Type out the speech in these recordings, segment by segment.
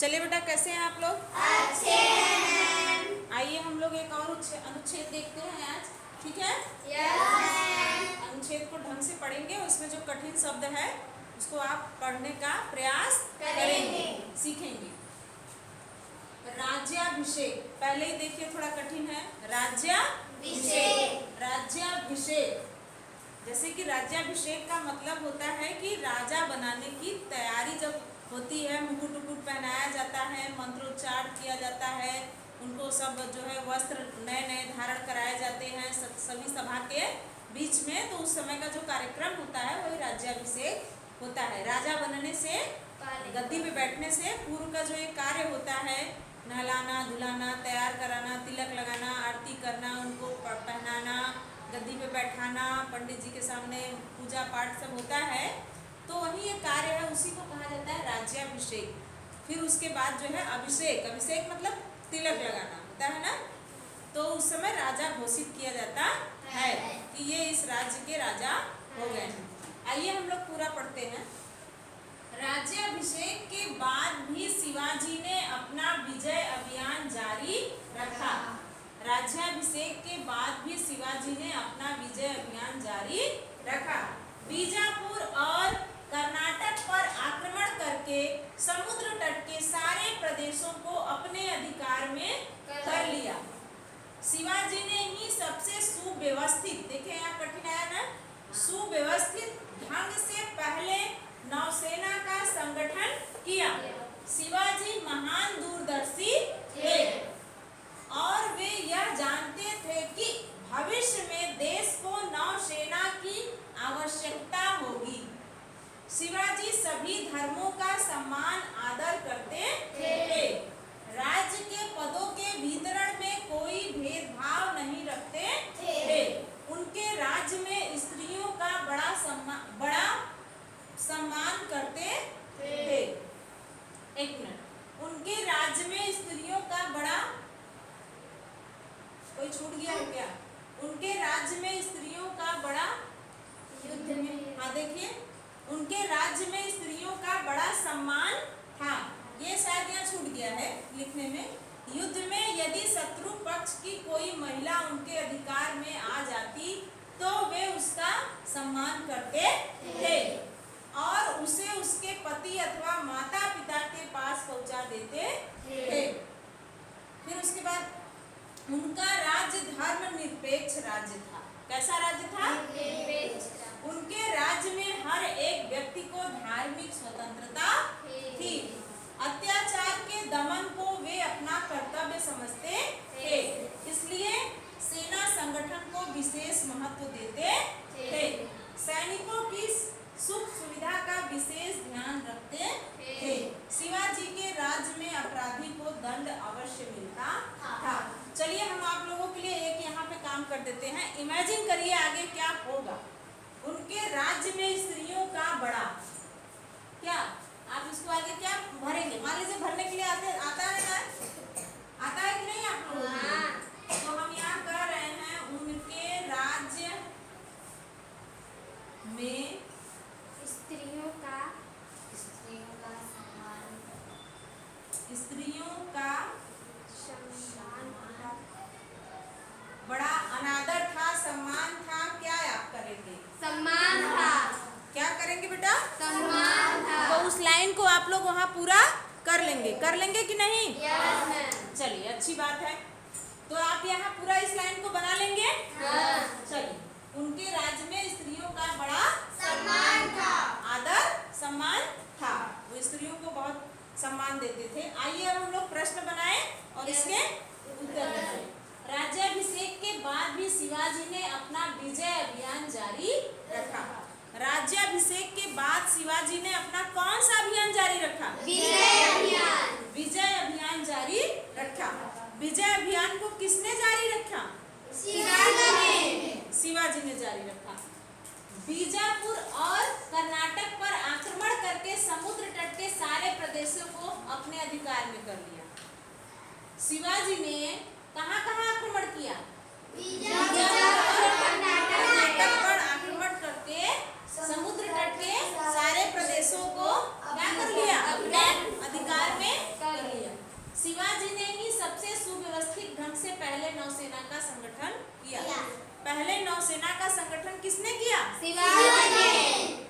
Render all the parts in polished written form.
चलिए बेटा, कैसे हैं आप लोग? अच्छे हैं। आइए हम लोग एक और अनुच्छेद देखते हैं आज। ठीक है? यस। अनुच्छेद को ढंग से पढ़ेंगे, उसमें जो कठिन शब्द है उसको आप पढ़ने का प्रयास करेंगे। सीखेंगे। राज्याभिषेक, पहले ही देखिए थोड़ा कठिन है। राज्याभिषेक, राज्याभिषेक जैसे कि राज्याभिषेक का मतलब होता है कि राजा बनाने की तैयारी जब होती है, मुकुट उकुट पहनाया जाता है, मंत्रोच्चार किया जाता है, उनको सब जो है वस्त्र नए नए धारण कराए जाते हैं सभी सभा के बीच में। तो उस समय का जो कार्यक्रम होता है वही राज्याभिषेक होता है। राजा बनने से, गद्दी पे बैठने से पूर्व का जो एक कार्य होता है, नहलाना धुलाना, तैयार कराना, तिलक लगाना, आरती करना, उनको पहनाना, गद्दी पे बैठाना, पंडित जी के सामने पूजा पाठ सब होता है, तो वही एक कार्य है, उसी को कहा जाता है राज्याभिषेक। फिर उसके बाद जो है अभिषेक, अभिषेक मतलब तिलक लगाना होता है ना। तो उस समय राजा घोषित किया जाता है कि ये इस राज्य के राजा हो गए हैं। आइए हम लोग पूरा पढ़ते हैं। राज्याभिषेक के बाद भी शिवाजी ने अपना विजय अभियान जारी रखा। राज्याभिषेक के बाद भी शिवाजी ने अपना विजय अभियान जारी रखा। बीजापुर और कर्नाटक पर आक्रमण करके समुद्र तट के सारे प्रदेशों को अपने अधिकार में कर लिया। शिवाजी ने ही सबसे सुव्यवस्थित, देखिए यहाँ कठिन आया ना, सुव्यवस्थित ढंग से पहले नौसेना का संगठन किया। शिवाजी महान दूरदर्शी थे और वे यह जानते थे कि भविष्य में देश को नौसेना की आवश्यकता होगी। शिवाजी सभी धर्मों का सम्मान आदर करते थे। राज्य के पदों के वितरण में कोई भेदभाव नहीं रखते थे। उनके राज्य में स्त्रियों का बड़ा सम्मान करते थे। एक मिनट, उनके राज्य में स्त्रियों का बड़ा, कोई छूट गया है क्या? उनके राज्य में स्त्रियों का बड़ा युद्ध में, हाँ देखिए, उनके राज्य में स्त्रियों का बड़ा सम्मान था। ये शायद यहाँ छूट गया है लिखने में। युद्ध में यदि शत्रु पक्ष की कोई महिला उनके अधिकार में आ जाती तो वे उसका सम्मान करते थे और उसे उसके पति अथवा माता पिता के पास पहुंचा देते थे। फिर उसके बाद उनका राज्य धर्म निरपेक्ष राज्य था। कैसा राज्य था? उनके राज्य में हर एक व्यक्ति को धार्मिक स्वतंत्रता थी। अत्याचार के दमन को वे अपना कर्तव्य समझते थे, इसलिए सेना संगठन को विशेष महत्व देते थे। सैनिकों की सुख सुविधा का विशेष ध्यान रखते थे। शिवाजी के राज्य में अपराधी को दंड अवश्य मिलता था। चलिए हम आप लोगों के लिए एक यहाँ पे काम कर देते हैं। इमेजिन करिए आगे क्या होगा। उनके राज्य में स्त्रियों का बड़ा, क्या आप इसको आगे क्या भरेंगे? मान लीजिए भरने के लिए आता है ना, आता है कि नहीं आप लोगों को? तो हम यहाँ कर रहे हैं उनके राज्य में स्त्रियों का सम्मान बड़ा अनादर था, सम्मान था। क्या आप करेंगे? सम्मान था। क्या करेंगे बेटा? सम्मान था। तो उस लाइन को आप लोग वहाँ पूरा कर लेंगे कि नहीं? Yes ma'am. चलिए अच्छी बात है। तो आप यहाँ पूरा इस लाइन को बना लेंगे? हाँ। चलिए, उनके राज्य में स्त्रियों का बड़ा सम्मान था, आदर सम्मान था। वो स्त्रियों को बहुत सम्मान देते थे। आइए अब हम लोग प्रश्न बनाएं और इसके उत्तर बनाएं। राज्याभिषेक के बाद भी शिवाजी ने अपना विजय अभियान जारी रखा। राज्याभिषेक के बाद शिवाजी ने अपना कौन सा अभियान जारी रखा? विजय अभियान। विजय अभियान जारी रखा। विजय अभियान को किसने जारी रखा? शिवाजी ने जारी रखा। बीजापुर और कर्नाटक पर आक्रमण करके समुद्र तट के सारे प्रदेशों को अपने अधिकार में कर लिया। शिवाजी ने कहाँ आक्रमण किया? कर्नाटक पर आक्रमण करके समुद्र तट के सारे प्रदेशों को क्या कर लिया? अपने अधिकार में कर पहले नौसेना का संगठन किसने किया? शिवाजी ने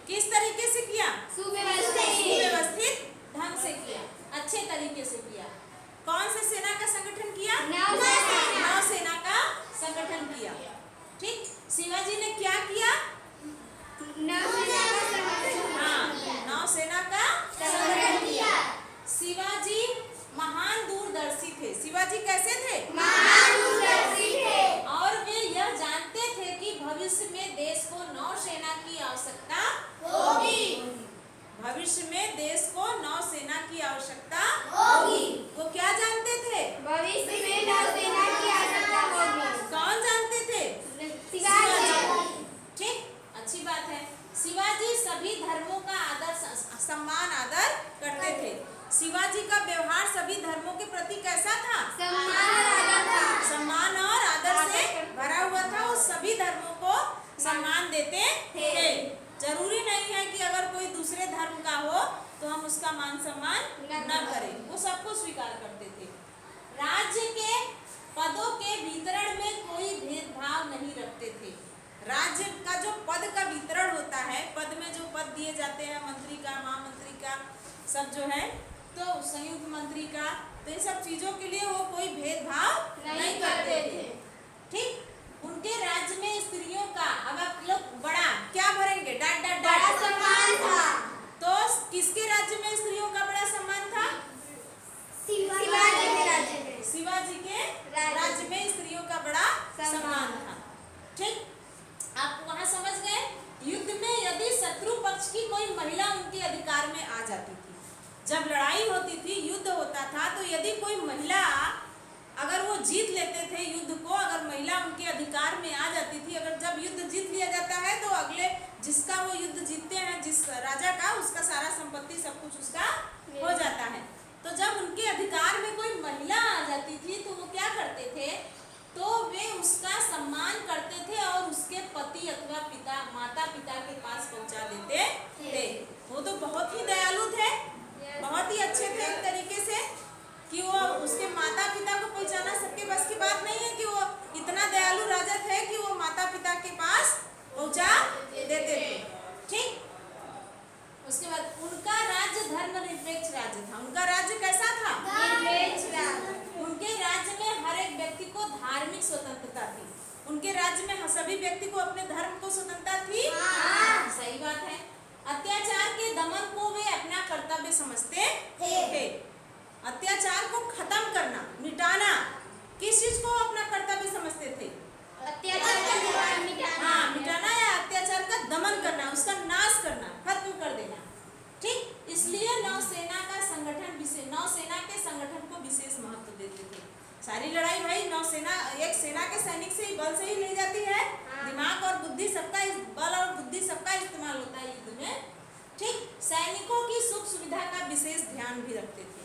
किस तरीके से किया? सुव्यवस्थित ढंग से किया, अच्छे तरीके से किया। कौन से सेना का संगठन किया? नौसेना। नौसेना का संगठन किया। ठीक, शिवाजी ने क्या किया? हाँ, नौसेना का संगठन किया। शिवाजी महान दूरदर्शी थे। शिवाजी कैसे थे? महान दूरदर्शी थे और वे यह जानते थे कि भविष्य में देश को नौसेना की आवश्यकता होगी। भविष्य में देश को नौसेना की आवश्यकता होगी। वो क्या जानते थे? भविष्य में नौसेना की आवश्यकता होगी। कौन जानते थे? शिवाजी। ठीक, अच्छी बात है। शिवाजी सभी धर्मों का सम्मान आदर करते थे। शिवाजी का व्यवहार सभी धर्मों के प्रति कैसा था? सम्मान और आदर से भरा हुआ था। वो सभी धर्मों को सम्मान देते थे। जरूरी नहीं है कि अगर कोई दूसरे धर्म का हो तो हम उसका मान सम्मान न करें, वो सबको स्वीकार करते थे। राज्य के पदों के वितरण में कोई भेदभाव नहीं रखते थे। राज्य का जो पद का वितरण होता है, पद में जो पद दिए जाते हैं, मंत्री का, महामंत्री का, सब जो है, तो संयुक्त मंत्री का, तो इन सब चीजों के लिए वो कोई भेदभाव नहीं करते थे। ठीक, उनके राज्य में स्त्रियों का, अब आप लोग बड़ा क्या भरेंगे? Dot dot dot. बड़ा सम्मान था। तो किसके राज्य में स्त्रियों का बड़ा सम्मान था? शिवाजी के राज्य में। शिवाजी के राज्य में स्त्रियों का बड़ा सम्मान था। ठीक, आप वहां समझ गए? युद्ध में यदि शत्रु पक्ष की कोई महिला उनके अधिकार में आ जाती थी, जब लड़ाई होती थी, युद्ध होता था, तो यदि कोई महिला, अगर वो जीत लेते थे युद्ध को, अगर महिला उनके अधिकार में आ जाती थी, अगर जब युद्ध जीत लिया जाता है तो अगले जिसका वो युद्ध जीतते हैं, जिस राजा का, उसका सारा संपत्ति सब कुछ उसका हो जाता है। तो जब उनके अधिकार में कोई महिला आ जाती थी तो वो क्या करते थे? तो वे उसका सम्मान करते थे और उसके पति अथवा पिता, माता पिता के पास पहुंचा देते थे। वो तो बहुत ही दयालु थे, बहुत ही अच्छे थे एक तरीके से, कि वो उसके माता पिता को पहुंचाना सबके बस की बात नहीं है, कि वो इतना दयालु राजा थे कि वो माता पिता के पास पहुंचा देते थे। ठीक, उसके बाद उनका राज्य धर्मनिरपेक्ष राज्य था। उनका राज्य कैसा था? उनके राज्य में हर एक व्यक्ति को धार्मिक स्वतंत्रता थी। उनके राज्य में सभी व्यक्ति को अपने धर्म को स्वतंत्रता थी। सही बात है। अत्याचार के दमन को वे अपना कर्तव्य समझते थे। अत्याचार को खत्म करना, मिटाना, किस चीज को अपना कर्तव्य समझते थे? मिटाना या अत्याचार का दमन करना, उसका नाश करना, खत्म कर देना। ठीक, इसलिए नौसेना के संगठन को विशेष महत्व देते थे। सारी लड़ाई भाई नौसेना, एक सेना के सैनिक से ही, बल से ही ले जाती है। दिमाग और बुद्धि सबका, बल और बुद्धि सबका इस्तेमाल होता है युद्ध में। ठीक, सैनिकों की सुख सुविधा का विशेष ध्यान भी रखते थे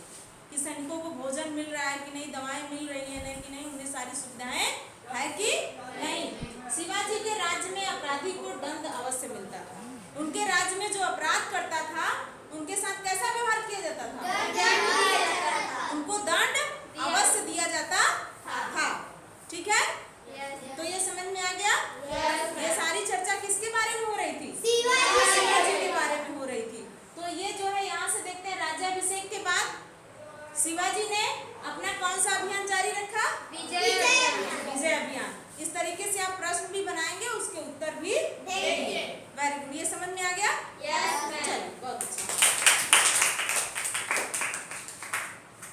कि सैनिकों को भोजन मिल रहा है कि नहीं, दवाएं मिल रही है नहीं कि नहीं, उन्हें सारी सुविधाएं है कि नहीं। शिवाजी के राज्य में अपराधी को दंड अवश्य मिलता था। उनके राज्य में जो अपराध करता था उनके साथ कैसा व्यवहार किया जाता था? उनको दंड अवश्य दिया जाता था। ठीक है, तो ये समझ में आ गया? ये सारी चर्चा किसके बारे में हो रही थी? शिवाजी के बारे में हो रही थी। तो ये जो है यहाँ से देखते हैं, राज्याभिषेक के बाद शिवाजी ने अपना कौन सा अभियान जारी रखा? विजय अभियान। इस तरीके से आप प्रश्न भी बनाएंगे, उसके उत्तर भी देंगे। वेरी गुड, ये समझ में